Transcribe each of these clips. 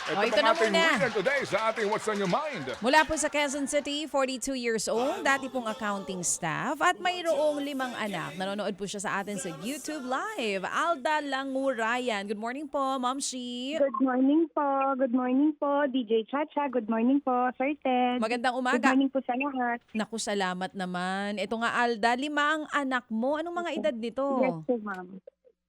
Ito ito pang na ating muna. winner today sa ating What's on Your Mind. Mula po sa Quezon City, 42 years old, dati pong accounting staff at mayroong 5 anak. Nanonood po siya sa atin sa YouTube Live. Alda Langurayan. Good morning po, Ma'am Shi. Good morning po. Good morning po, DJ Chacha. Good morning po, Sir Ted. Magandang Good umaga. morning po sa lahat. Naku, salamat naman. Ito nga, Alda, 5 ang anak mo. Anong mga edad nito? Yes po, ma'am.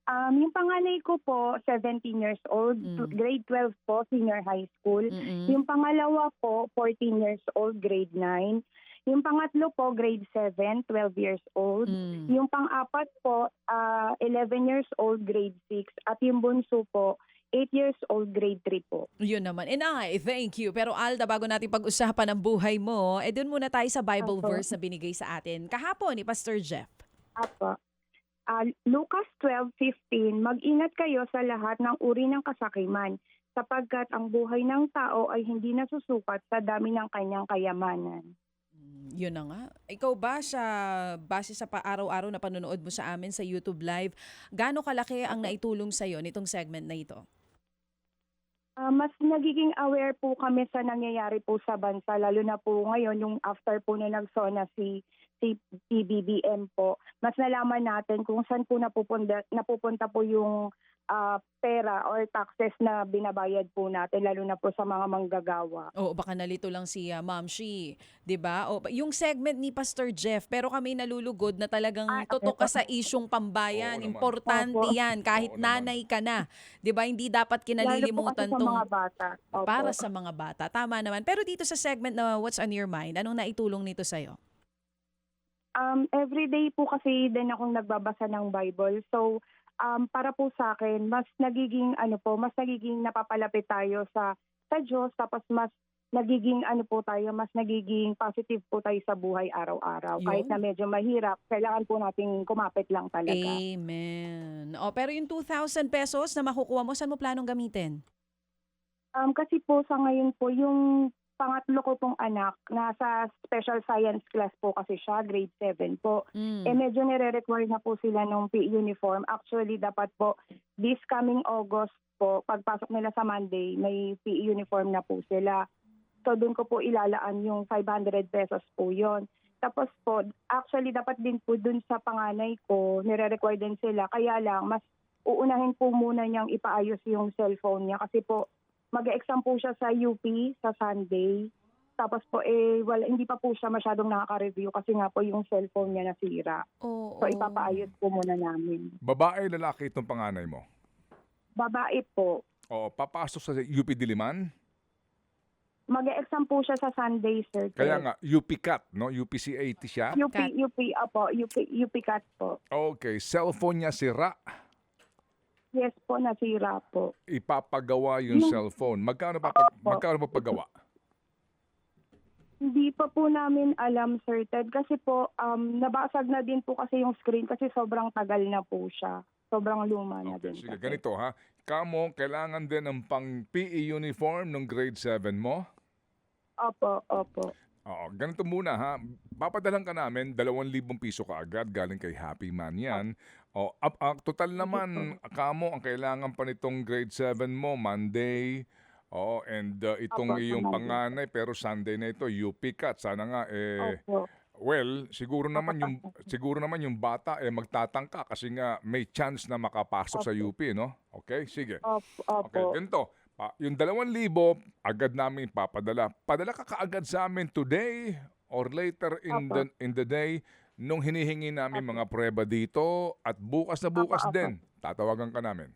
Yung panganay ko po, 17 years old, grade 12 po, senior high school. Yung pangalawa po, 14 years old, grade 9. Yung pangatlo po, grade 7, 12 years old. Yung pang-apat po, 11 years old, grade 6. At yung bunso po, 8 years old, grade 3 po. Yun naman. And thank you. Pero Alda, bago natin pag-usapan ang buhay mo, dun muna tayo sa Bible Apo. verse na binigay sa atin kahapon ni Pastor Jeff. Apo. Lucas 12:15, mag-ingat kayo sa lahat ng uri ng kasakiman, sapagkat ang buhay ng tao ay hindi nasusukat sa dami ng kanyang kayamanan. Yun na nga. Ikaw ba sa base sa araw-araw na panonood mo sa amin sa YouTube Live, gaano kalaki ang naitulong sa'yo nitong segment na ito? Mas nagiging aware po kami sa nangyayari po sa bansa, lalo na po ngayon yung after po na nagsona si PBBM po. Mas nalaman natin kung saan po napupunta po yung pera or taxes na binabayad po natin, lalo na po sa mga manggagawa. O baka nalito lang si Ma'am Shi, 'di ba? O yung segment ni Pastor Jeff, pero kami nalulugod na talagang tutok ka sa isyung pambayan. Oo naman. Importante Opo. 'yan kahit Oo naman. nanay ka na. 'Di ba? Hindi dapat kinalilimutan Lalo po kasi sa tong mga bata. Opo. para sa mga bata. Tama naman. Pero dito sa segment na What's on Your Mind, anong naitulong nito sa'yo? Everyday po kasi din akong nagbabasa ng Bible. So, para po sa akin, mas nagiging napapalapit tayo sa Diyos, tapos mas nagiging mas nagiging positive po tayo sa buhay araw-araw. Yun. Kahit na medyo mahirap, kailangan po nating kumapit lang talaga. Amen. O pero yung 2,000 pesos na makukuha mo, saan mo planong gamitin? Kasi po sa ngayon po, yung pangatlo ko pong anak, nasa special science class po kasi siya, grade 7 po. Medyo nire-require na po sila ng PE uniform. Actually, dapat po this coming August po, pagpasok nila sa Monday, may PE uniform na po sila. So doon ko po ilalaan yung 500 pesos po yon. Tapos po, actually dapat din po doon sa panganay ko, nire-require din sila. Kaya lang, mas uunahin po muna niyang ipaayos yung cellphone niya kasi po, mag-exam po siya sa UP sa Sunday. Tapos po, hindi pa po siya masyadong nakaka-review kasi nga po yung cellphone niya nasira. Oo. So, ipapaayos po muna namin. Babae, lalaki itong panganay mo? Babae po. O, papasok sa UP Diliman? Mag-exam po siya sa Sunday, sir. Kaya nga, UP Cat, no? UPCAT siya? UP Cat po. Okay, cellphone niya sira. Yes po, nasira po. Ipapagawa yung cellphone. Magkano papagawa? Hindi pa po namin alam, Sir Ted. Kasi po, nabasag na din po kasi yung screen kasi sobrang tagal na po siya. Sobrang luma na Okay, din. sige, kasi. ganito ha. Kamo, kailangan din ng pang PE uniform ng grade 7 mo? Opo. Oo, ganito muna ha. Papadalan ka namin, 2,000 piso ka agad galing kay Happy Man yan. O, total naman, kamo, ang kailangan pa nitong grade 7 mo, Monday. O, and itong Opo, iyong Monday. panganay, pero Sunday na ito, UP Cat. Sana nga, Opo. well, siguro naman yung bata magtatangka kasi nga may chance na makapasok sa UP, no? Okay, sige. Opo. Okay, ganito. Yung 2,000, agad namin papadala. Padala ka kaagad sa amin today or later in the day nung hinihingi namin mga prueba dito at bukas na bukas Opo. din. Tatawagan ka namin.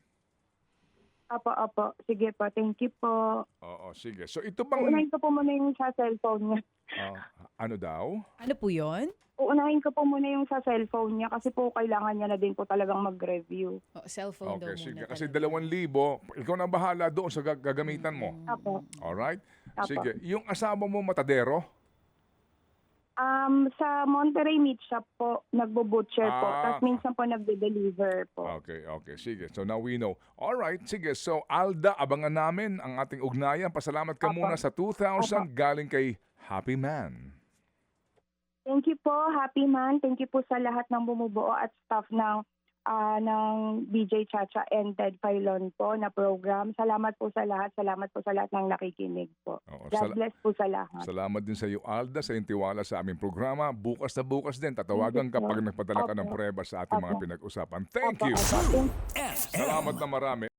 Opo. Sige po, thank you po. Oo, sige. So ito bang Uunahin ko po muna yung sa cellphone niya. ano daw? Ano po yun? Uunahin ko po muna yung sa cellphone niya kasi po kailangan niya na din po talagang mag-review. Cellphone daw Okay, muna. sige. Kasi talaga. 2,000, ikaw na bahala doon sa gagamitan mo. Opo. Alright? Apo. Sige. Yung asawa mo matadero? Sa Monterey Meat Shop po, nagbo-butcher po. Ah. Tapos minsan po nagde-deliver po. Okay. Sige. So now we know. Alright, sige. So Alda, abangan namin ang ating ugnayan. Pasalamat ka muna sa 2,000 galing kay Happy Man. Thank you po, Happy Man. Thank you po sa lahat ng bumubuo at staff ng ng DJ Chacha and Ted Filon po na program. Salamat po sa lahat. Salamat po sa lahat ng nakikinig po. Oo, God bless po sa lahat. Salamat din sa iyo, Alda, sa iyong tiwala sa aming programa. Bukas na bukas din, tatawagan ka pag nagpadala ka ng Opo. prueba sa ating mga Opo. pinag-usapan. Thank Opo, you. opo. Salamat na marami.